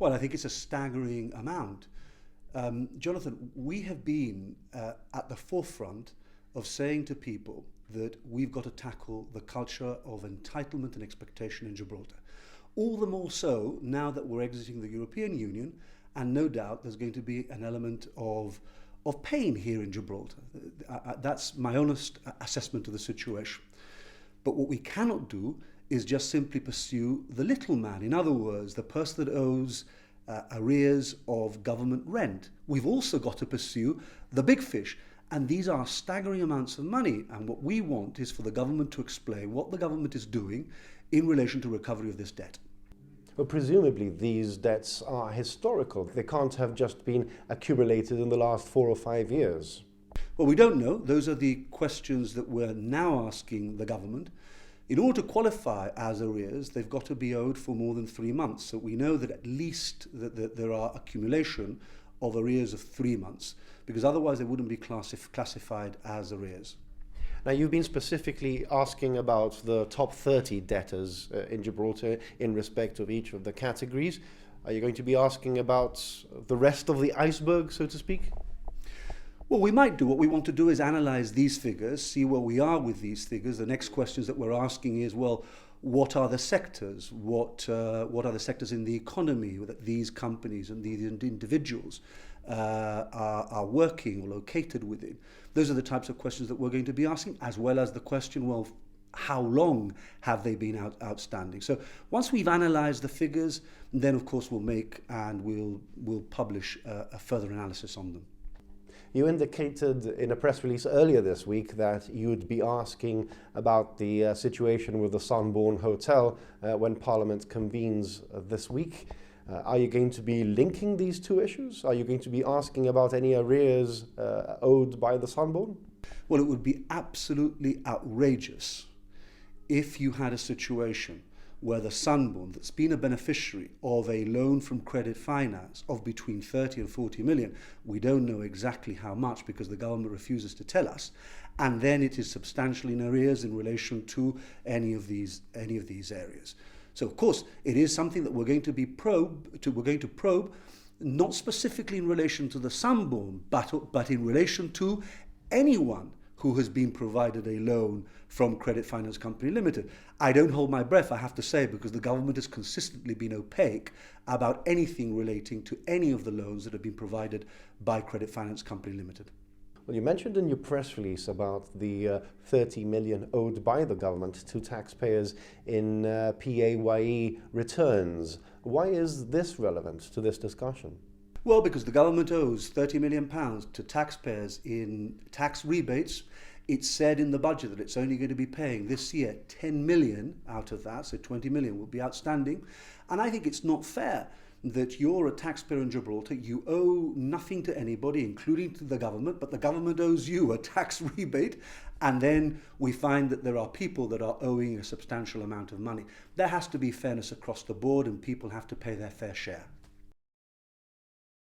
Well, I think it's a staggering amount. Jonathan, we have been at the forefront of saying to people that we've got to tackle the culture of entitlement and expectation in Gibraltar. All the more so now that we're exiting the European Union, and no doubt there's going to be an element of pain here in Gibraltar. That's my honest assessment of the situation. But what we cannot do is just simply pursue the little man. In other words, the person that owes arrears of government rent. We've also got to pursue the big fish. And these are staggering amounts of money. And what we want is for the government to explain what the government is doing in relation to recovery of this debt. Well, presumably these debts are historical. They can't have just been accumulated in the last 4 or 5 years. Well, we don't know. Those are the questions that we're now asking the government. In order to qualify as arrears, they've got to be owed for more than 3 months. So we know that at least that there are accumulation of arrears of 3 months, because otherwise they wouldn't be classified as arrears. Now, you've been specifically asking about the top 30 debtors in Gibraltar in respect of each of the categories. Are you going to be asking about the rest of the iceberg, so to speak? Well, we might do. What we want to do is analyse these figures, see where we are with these figures. The next questions that we're asking is, well, what are the sectors? What are the sectors in the economy that these companies and these individuals are working or located within? Those are the types of questions that we're going to be asking, as well as the question, well, how long have they been outstanding? So once we've analysed the figures, then of course we'll publish a further analysis on them. You indicated in a press release earlier this week that you'd be asking about the situation with the Sunbourne Hotel when Parliament convenes this week. Are you going to be linking these two issues? Are you going to be asking about any arrears owed by the Sunbourne? Well, it would be absolutely outrageous if you had a situation where the Sunbourne, that's been a beneficiary of a loan from Credit Finance of between 30 and 40 million, we don't know exactly how much because the government refuses to tell us, and then it is substantially in arrears in relation to any of these areas. So of course it is something that we're going to probe, not specifically in relation to the Sunbourne, but in relation to anyone who has been provided a loan from Credit Finance Company Limited. I don't hold my breath, I have to say, because the government has consistently been opaque about anything relating to any of the loans that have been provided by Credit Finance Company Limited. Well, you mentioned in your press release about the 30 million owed by the government to taxpayers in PAYE returns. Why is this relevant to this discussion? Well, because the government owes £30 million to taxpayers in tax rebates. It's said in the budget that it's only going to be paying this year 10 million out of that, so 20 million will be outstanding. And I think it's not fair that you're a taxpayer in Gibraltar, you owe nothing to anybody, including to the government, but the government owes you a tax rebate, and then we find that there are people that are owing a substantial amount of money. There has to be fairness across the board, and people have to pay their fair share.